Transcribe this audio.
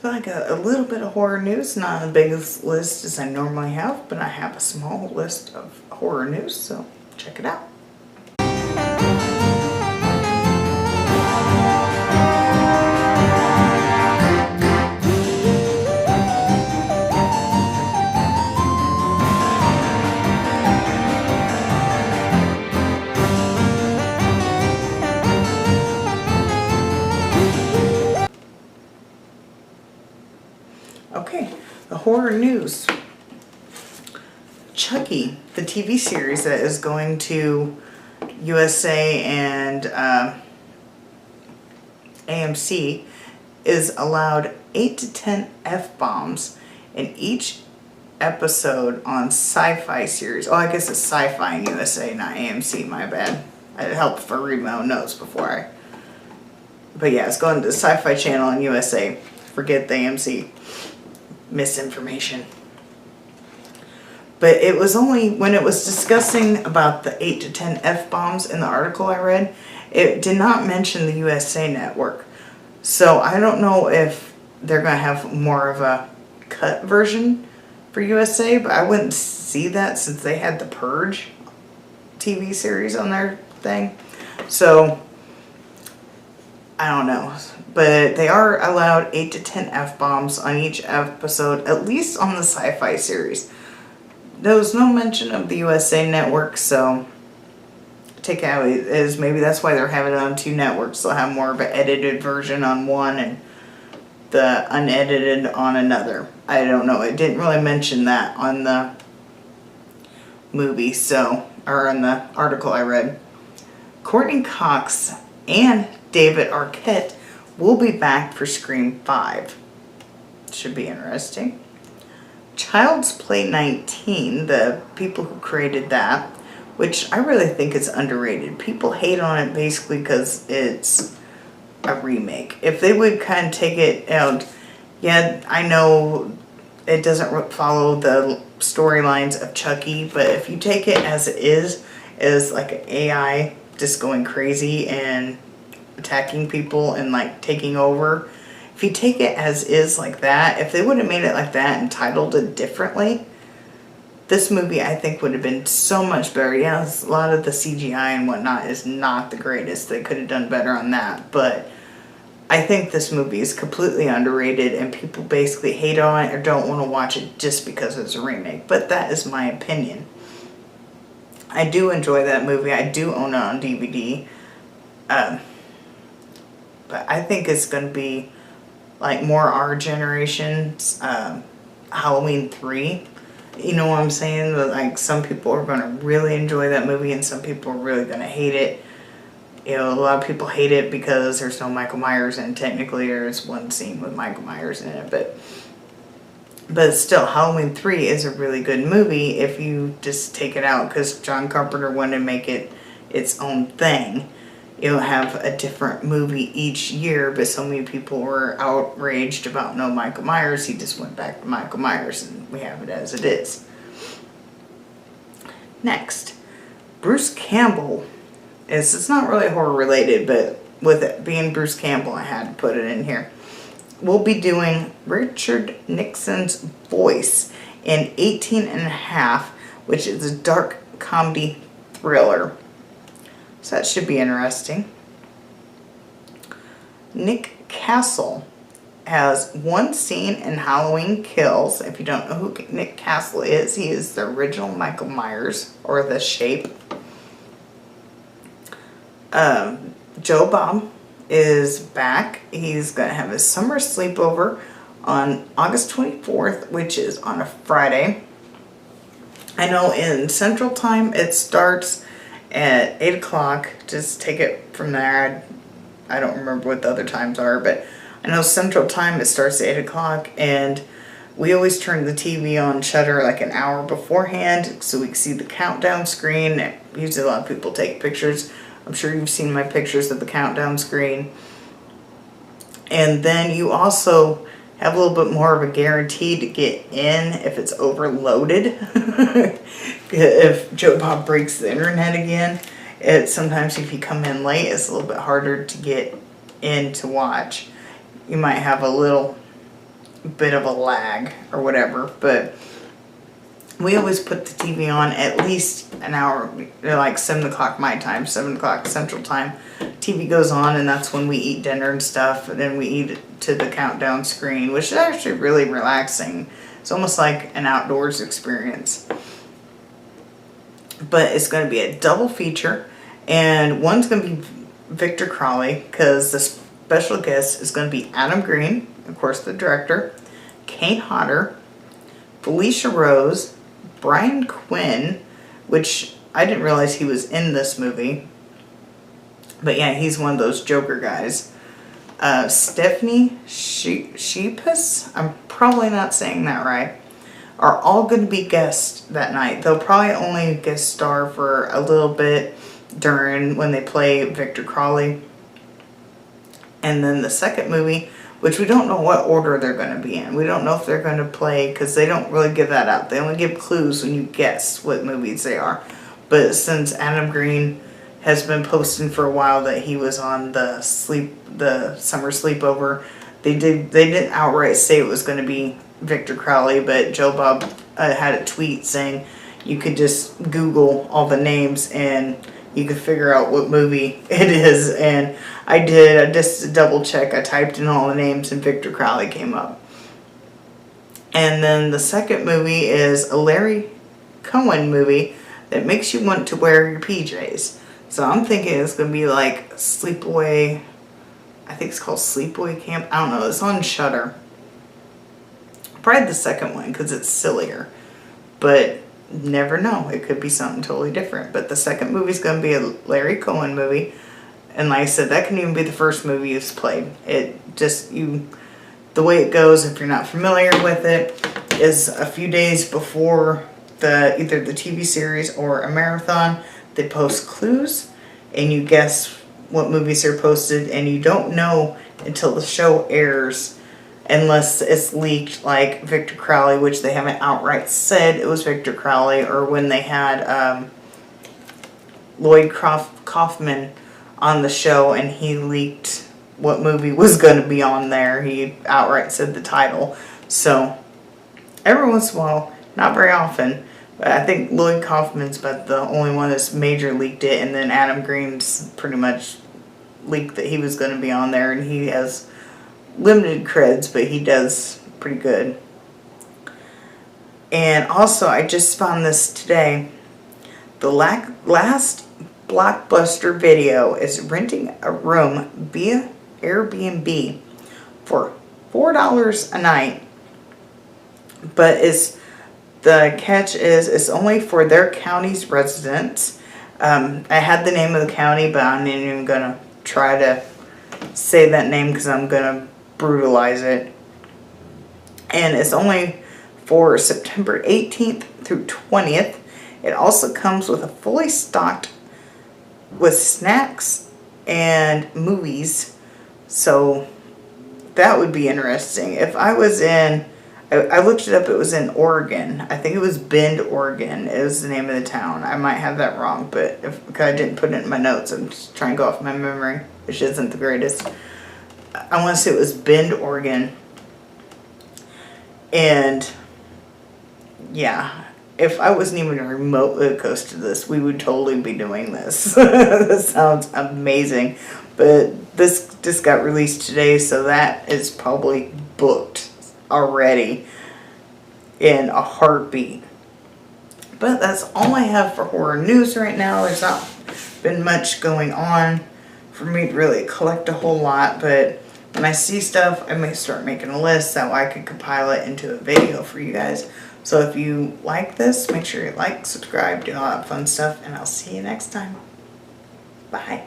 So I got a little bit of horror news, not as big a list as I normally have, but I have a small list of horror news, so check it out. Okay, the horror news. Chucky, the TV series that is going to USA and AMC, is allowed 8 to 10 F-bombs in each episode on Sci-Fi series. Oh, I guess it's Sci-Fi in USA, not AMC, my bad. It helped if I read my own notes before I... But yeah, it's going to the Sci-Fi channel in USA. Forget the AMC misinformation. But it was only when it was discussing about the 8 to 10 F-bombs in the article I read, it did not mention the USA Network. So I don't know if they're going to have more of a cut version for USA, but I wouldn't see that since they had the Purge TV series on their thing. So I don't know. But they are allowed 8 to 10 F-bombs on each episode, at least on the Sci-Fi series. There was no mention of the USA Network, so take it how it is. Maybe that's why they're having it on two networks. They'll have more of an edited version on one and the unedited on another. I don't know. It didn't really mention that on the movie, or on the article I read. Courtney Cox and David Arquette will be back for Scream 5. Should be interesting. Child's Play 19, the people who created that, which I really think is underrated. People hate on it basically because it's a remake. If they would kind of take it out, yeah, I know it doesn't follow the storylines of Chucky, but if you take it as it is like an AI just going crazy and attacking people and like taking over. If you take it as is like that, if they would have made it like that and titled it differently, this movie I think would have been so much better. Yeah, a lot of the CGI and whatnot is not the greatest. They could have done better on that, but I think this movie is completely underrated and people basically hate on it or don't want to watch it just because it's a remake. But that is my opinion. I do enjoy that movie. I do own it on DVD. But I think it's going to be like more our generation's Halloween 3. You know what I'm saying? Like some people are going to really enjoy that movie and some people are really going to hate it. You know, a lot of people hate it because there's no Michael Myers and technically there's one scene with Michael Myers in it. But still, Halloween 3 is a really good movie if you just take it out because John Carpenter wanted to make it its own thing. You'll have a different movie each year, but so many people were outraged about no Michael Myers, he just went back to Michael Myers, and we have it as it is. Next, Bruce Campbell. It's not really horror related, but with it being Bruce Campbell, I had to put it in here. We'll be doing Richard Nixon's voice in 18 and a Half, which is a dark comedy thriller. So that should be interesting. Nick Castle has one scene in Halloween Kills. If you don't know who Nick Castle is, he is the original Michael Myers, or The Shape. Joe Bob is back. He's going to have his summer sleepover on August 24th, which is on a Friday. I know in Central Time it starts at 8 o'clock. Just take it from there. I don't remember what the other times are, but I know Central Time it starts at 8 o'clock, and we always turn the TV on Shudder like an hour beforehand so we can see the countdown screen. Usually a lot of people take pictures. I'm sure you've seen my pictures of the countdown screen. And then you also have a little bit more of a guarantee to get in if it's overloaded. If Joe Bob breaks the internet again, sometimes if you come in late, it's a little bit harder to get in to watch. You might have a little bit of a lag or whatever, but we always put the TV on at least an hour, like 7 o'clock my time, 7 o'clock Central Time. TV goes on, and that's when we eat dinner and stuff, and then we eat it to the countdown screen, which is actually really relaxing. It's almost like an outdoors experience. But it's going to be a double feature, and one's going to be Victor Crowley, because the special guest is going to be Adam Green, of course the director, Kane Hodder, Felicia Rose, Brian Quinn, which I didn't realize he was in this movie, but yeah, he's one of those Joker guys. Stephanie Sheepus, I'm probably not saying that right, are all going to be guests that night. They'll probably only guest star for a little bit during when they play Victor Crowley. And then the second movie, which we don't know what order they're going to be in. We don't know if they're going to play, because they don't really give that out. They only give clues when you guess what movies they are. But since Adam Green has been posting for a while that he was on the summer sleepover, they didn't outright say it was going to be Victor Crowley, but Joe Bob had a tweet saying you could just Google all the names and you could figure out what movie it is. And I did. I just double check. I typed in all the names and Victor Crowley came up. And then the second movie is a Larry Cohen movie that makes you want to wear your PJs. So I'm thinking it's going to be like Sleepaway. I think it's called Sleepaway Camp. I don't know. It's on Shudder. Probably the second one because it's sillier. But never know. It could be something totally different. But the second movie is going to be a Larry Cohen movie. And like I said, that can even be the first movie you've played. It just, the way it goes, if you're not familiar with it, is a few days before either the TV series or a marathon, they post clues and you guess what movies are posted, and you don't know until the show airs unless it's leaked, like Victor Crowley, which they haven't outright said it was Victor Crowley, or when they had Lloyd Kaufman on the show and he leaked what movie was going to be on there. He outright said the title. So every once in a while, not very often, but I think Lloyd Kaufman's about the only one that's major leaked it, and then Adam Green's pretty much leaked that he was going to be on there, and he has limited creds, but he does pretty good. And also, I just found this today. The last Blockbuster Video is renting a room via Airbnb for $4 a night, but the catch is it's only for their county's residents. I had the name of the county, but I'm not even going to try to say that name because I'm going to brutalize it. And it's only for September 18th through 20th. It also comes with a fully stocked with snacks and movies. So that would be interesting. If I was in, I looked it up, it was in Oregon. I think it was Bend, Oregon. It was the name of the town. I might have that wrong, but because I didn't put it in my notes, I'm just trying to go off my memory, which isn't the greatest. I want to say it was Bend, Oregon. And yeah, if I wasn't even remotely close to this, we would totally be doing this. This sounds amazing. But this just got released today, so that is probably booked already in a heartbeat. But that's all I have for horror news right now. There's not been much going on for me to really collect a whole lot, but when I see stuff, I may start making a list so I could compile it into a video for you guys. So if you like this, make sure you like, subscribe, do all that fun stuff, and I'll see you next time. Bye.